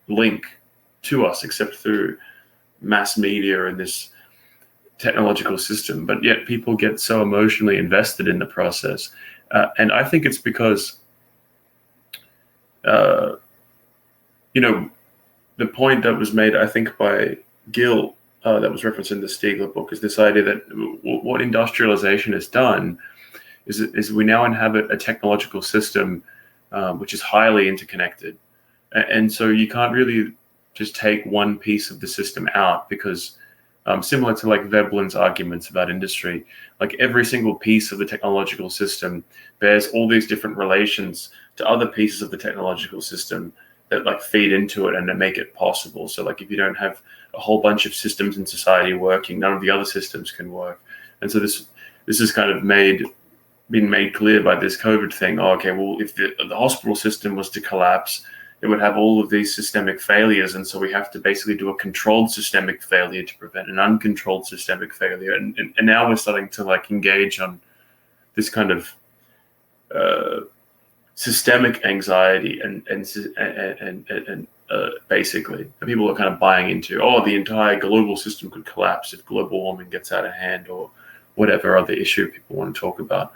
link to us except through mass media and this technological system. But yet people get so emotionally invested in the process, and I think it's because. The point that was made, I think, by Gill, that was referenced in the Stiegler book, is this idea that what industrialization has done is we now inhabit a technological system which is highly interconnected. And so you can't really just take one piece of the system out because similar to like Veblen's arguments about industry, like every single piece of the technological system bears all these different relations to other pieces of the technological system that like feed into it and that make it possible. So like if you don't have a whole bunch of systems in society working, none of the other systems can work. And so this is kind of been made clear by this COVID thing. Oh, okay, well, if the hospital system was to collapse, it would have all of these systemic failures. And so we have to basically do a controlled systemic failure to prevent an uncontrolled systemic failure. And now we're starting to like engage on this kind of systemic anxiety and basically people are kind of buying into, oh, the entire global system could collapse if global warming gets out of hand or whatever other issue people want to talk about.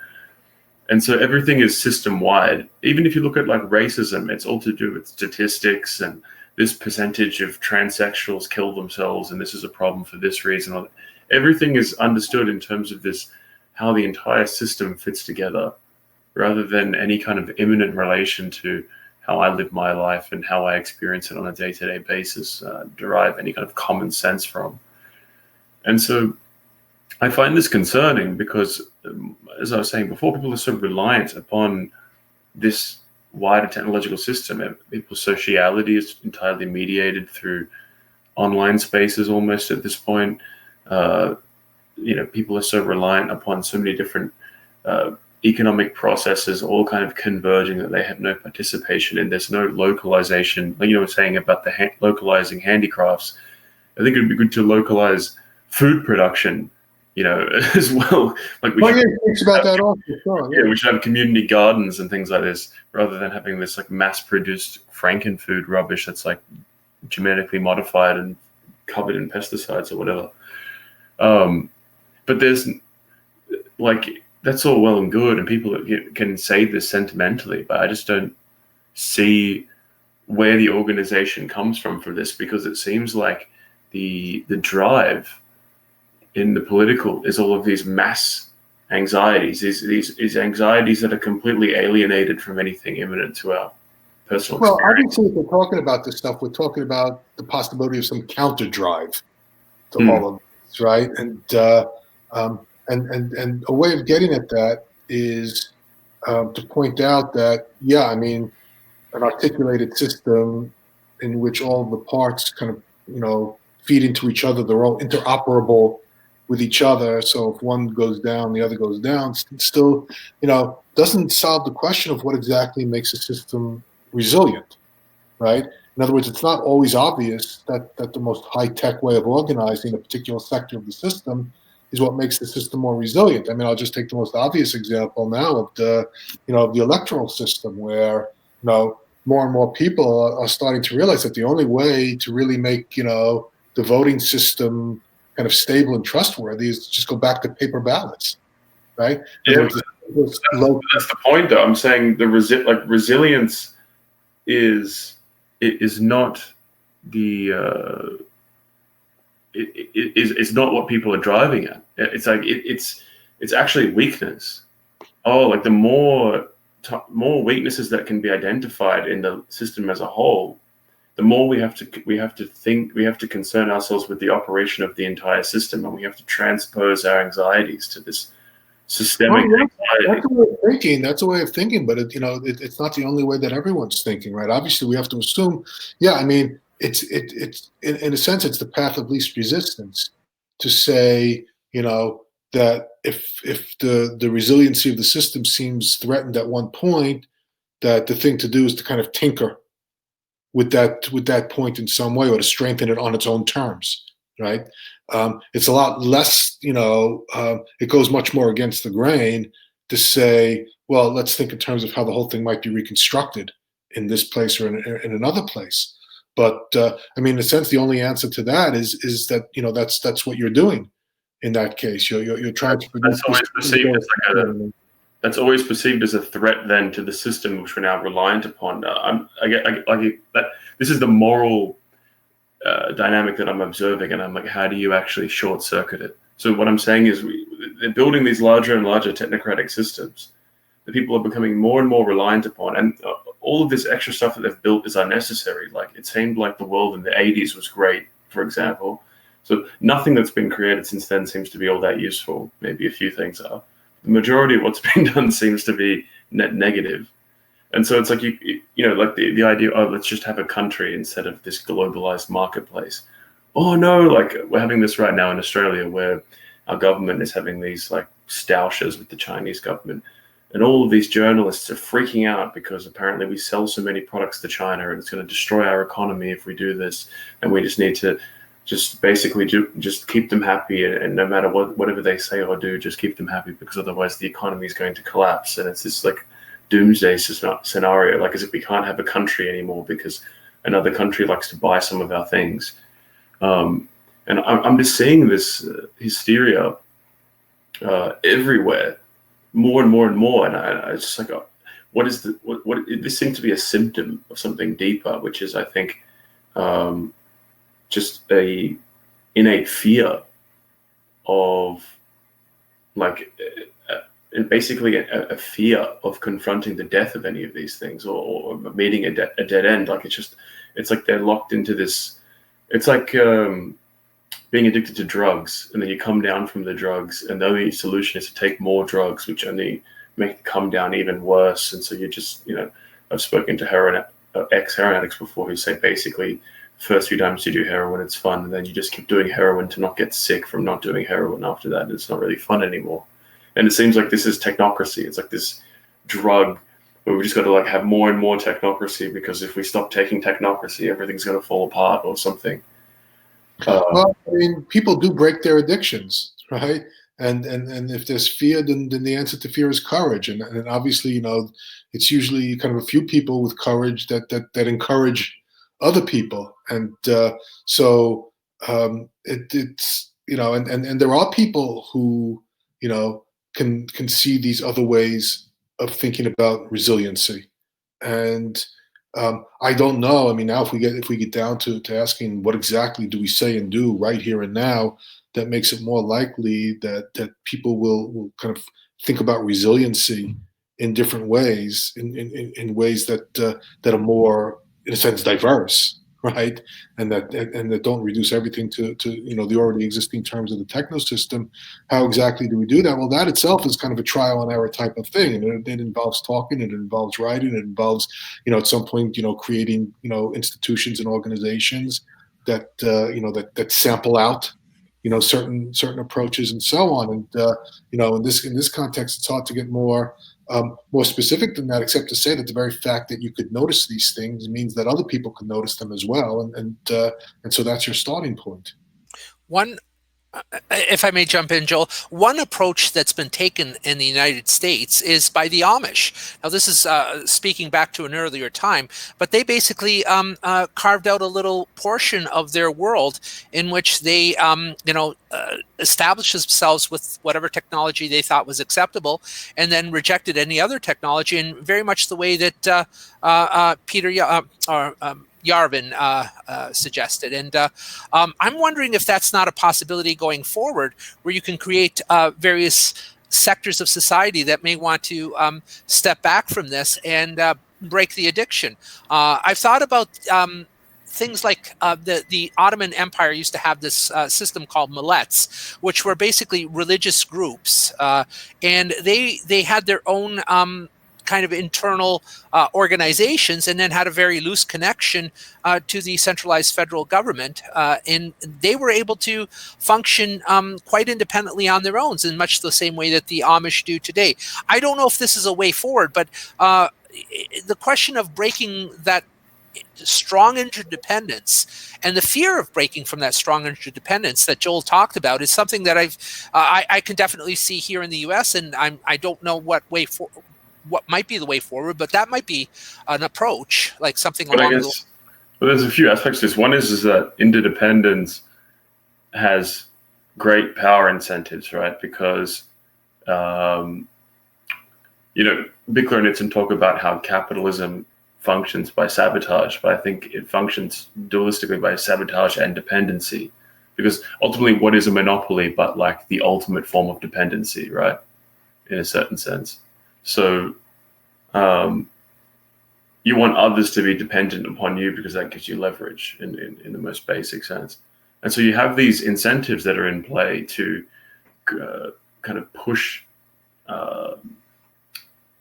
And so everything is system wide. Even if you look at like racism, it's all to do with statistics and this percentage of transsexuals kill themselves and this is a problem for this reason. Everything is understood in terms of this, how the entire system fits together, rather than any kind of imminent relation to how I live my life and how I experience it on a day-to-day basis, derive any kind of common sense from. And so I find this concerning because, as I was saying before, people are so reliant upon this wider technological system, and people's sociality is entirely mediated through online spaces almost at this point. People are so reliant upon so many different economic processes, all kind of converging, that they have no participation in. There's no localization. Like, I'm saying about the localizing handicrafts. I think it'd be good to localize food production, as well. Like we thinks about that also. Sure, yeah, we should have community gardens and things like this, rather than having this like mass-produced frankenfood rubbish that's like genetically modified and covered in pesticides or whatever. But there's like, that's all well and good, and people can say this sentimentally, but I just don't see where the organization comes from for this, because it seems like the drive in the political is all of these mass anxieties, these anxieties that are completely alienated from anything imminent to our personal Well, experience. obviously, if we're talking about this stuff, we're talking about the possibility of some counter drive to all of this, right? And a way of getting at that is to point out that, an articulated system in which all the parts kind of, feed into each other, they're all interoperable with each other. So if one goes down, the other goes down. Still, doesn't solve the question of what exactly makes a system resilient, right? In other words, it's not always obvious that the most high-tech way of organizing a particular sector of the system is what makes the system more resilient. I mean, I'll just take the most obvious example now of the electoral system, where, more and more people are starting to realize that the only way to really make, the voting system kind of stable and trustworthy is to just go back to paper ballots, right? Yeah, that's the point, though. I'm saying the resilience is not the it's not what people are driving at. It's like it's actually weakness. Oh, like the more weaknesses that can be identified in the system as a whole, the more we have to concern ourselves with the operation of the entire system, and we have to transpose our anxieties to this systemic anxiety. That's a way of thinking. That's a way of thinking, but it's not the only way that everyone's thinking, right? Obviously, we have to assume. It's in a sense, it's the path of least resistance to say, that if the resiliency of the system seems threatened at one point, that the thing to do is to kind of tinker with that point in some way, or to strengthen it on its own terms, right? It's a lot less, it goes much more against the grain to say, well, let's think in terms of how the whole thing might be reconstructed in this place or in another place. But in a sense, the only answer to that is that that's what you're doing in that case. You're trying to produce. That's always perceived as a threat then to the system which we're now reliant upon. I get that this is the moral dynamic that I'm observing, and I'm like, how do you actually short circuit it? So what I'm saying is they're building these larger and larger technocratic systems that people are becoming more and more reliant upon, and all of this extra stuff that they've built is unnecessary. Like, it seemed like the world in the 80s was great, for example. So nothing that's been created since then seems to be all that useful. Maybe a few things are. The majority of what's been done seems to be net negative. And so it's like, like the idea, let's just have a country instead of this globalized marketplace. Oh no, like we're having this right now in Australia, where our government is having these like stoushes with the Chinese government. And all of these journalists are freaking out because apparently we sell so many products to China, and it's going to destroy our economy if we do this. And we just need to just basically just keep them happy, and no matter whatever they say or do, just keep them happy, because otherwise the economy is going to collapse. And it's this like doomsday scenario, like as if we can't have a country anymore because another country likes to buy some of our things. And I'm just seeing this hysteria everywhere, more and more and more. And I just like, what this seems to be a symptom of something deeper, which is, I think, just a innate fear of like and basically a fear of confronting the death of any of these things, or meeting a dead end. Like it's like they're locked into this. It's like being addicted to drugs, and then you come down from the drugs, and the only solution is to take more drugs, which only make it come down even worse. And so you just, I've spoken to ex-heroin addicts before who say basically first few times you do heroin, it's fun, and then you just keep doing heroin to not get sick from not doing heroin after that. And it's not really fun anymore. And it seems like this is technocracy. It's like this drug where we just got to like have more and more technocracy, because if we stop taking technocracy, everything's going to fall apart or something. Well, I mean, people do break their addictions, right? And if there's fear, then the answer to fear is courage. And obviously, it's usually kind of a few people with courage that encourage other people. And so it's and there are people who can see these other ways of thinking about resiliency. And I don't know. I mean, now if we get down to asking what exactly do we say and do right here and now, that makes it more likely that people will kind of think about resiliency in different ways, in ways that are more, in a sense, diverse, right? And that don't reduce everything to the already existing terms of the techno system. How exactly do we do that? Well, that itself is kind of a trial and error type of thing, and it involves talking, it involves writing, it involves at some point creating institutions and organizations that that sample out certain approaches and so on. And in this context, it's hard to get more specific than that, except to say that the very fact that you could notice these things means that other people can notice them as well, and so that's your starting point. One, if I may jump in, Joel, one approach that's been taken in the United States is by the Amish. Now, this is speaking back to an earlier time, but they basically carved out a little portion of their world in which they, established themselves with whatever technology they thought was acceptable, and then rejected any other technology, in very much the way that Peter Yarvin suggested. And I'm wondering if that's not a possibility going forward, where you can create various sectors of society that may want to step back from this and break the addiction. I've thought about things like the Ottoman Empire used to have this system called millets, which were basically religious groups, and they had their own kind of internal organizations, and then had a very loose connection to the centralized federal government. And they were able to function quite independently on their own, in much the same way that the Amish do today. I don't know if this is a way forward, but the question of breaking that strong interdependence and the fear of breaking from that strong interdependence that Joel talked about is something that I can definitely see here in the U.S. And I don't know what might be the way forward, but that might be an approach, like something along those. But there's a few aspects to this. One is that interdependence has great power incentives, right? Because Bickler and Itzen talk about how capitalism functions by sabotage, but I think it functions dualistically by sabotage and dependency, because ultimately what is a monopoly but like the ultimate form of dependency, right? In a certain sense. So you want others to be dependent upon you because that gives you leverage in the most basic sense. And so you have these incentives that are in play to kind of push the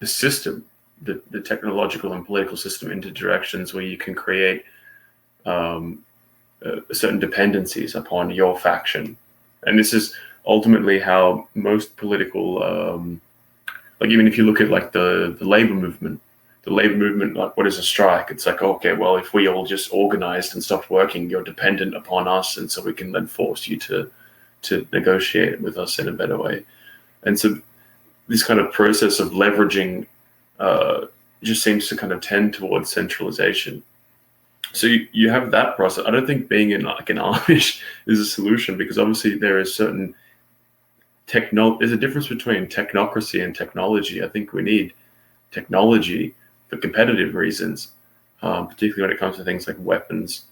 system, the technological and political system, into directions where you can create certain dependencies upon your faction. And this is ultimately how most political, like even if you look at like the labor movement, like what is a strike? It's like, okay, well, if we all just organized and stopped working, you're dependent upon us, and so we can then force you to negotiate with us in a better way. And so this kind of process of leveraging just seems to kind of tend towards centralization. So you have that process. I don't think being in like an Amish is a solution, because obviously there is certain there's a difference between technocracy and technology. I think we need technology for competitive reasons, particularly when it comes to things like weapons.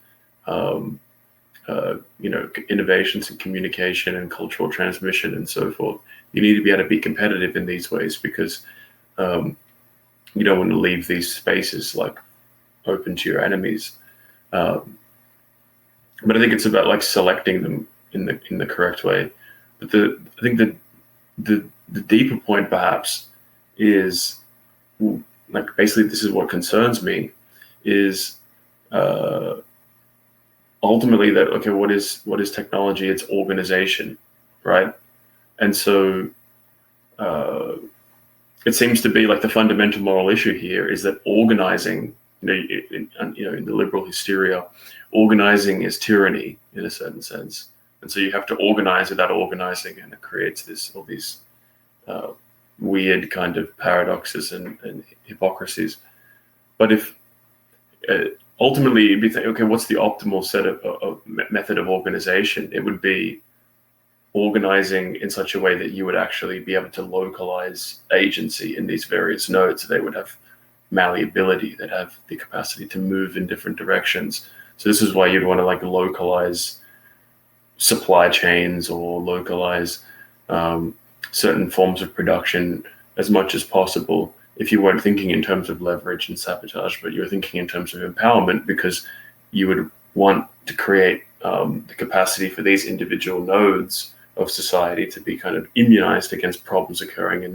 innovations in communication and cultural transmission and so forth. You need to be able to be competitive in these ways because you don't want to leave these spaces like open to your enemies. But I think it's about like selecting them in the correct way. But I think the deeper point perhaps is like basically this is what concerns me is ultimately that okay, what is technology? It's organization, right? And so it seems to be like the fundamental moral issue here is that organizing, in the liberal hysteria, organizing is tyranny in a certain sense, and so you have to organize without organizing, and it creates all these weird kind of paradoxes and hypocrisies. But if ultimately you'd be thinking, okay, what's the optimal set of method of organization? It would be organizing in such a way that you would actually be able to localize agency in these various nodes. They would have malleability, that have the capacity to move in different directions. So this is why you'd want to like localize supply chains or localize certain forms of production as much as possible. If you weren't thinking in terms of leverage and sabotage, but you're thinking in terms of empowerment, because you would want to create the capacity for these individual nodes of society to be kind of immunized against problems occurring in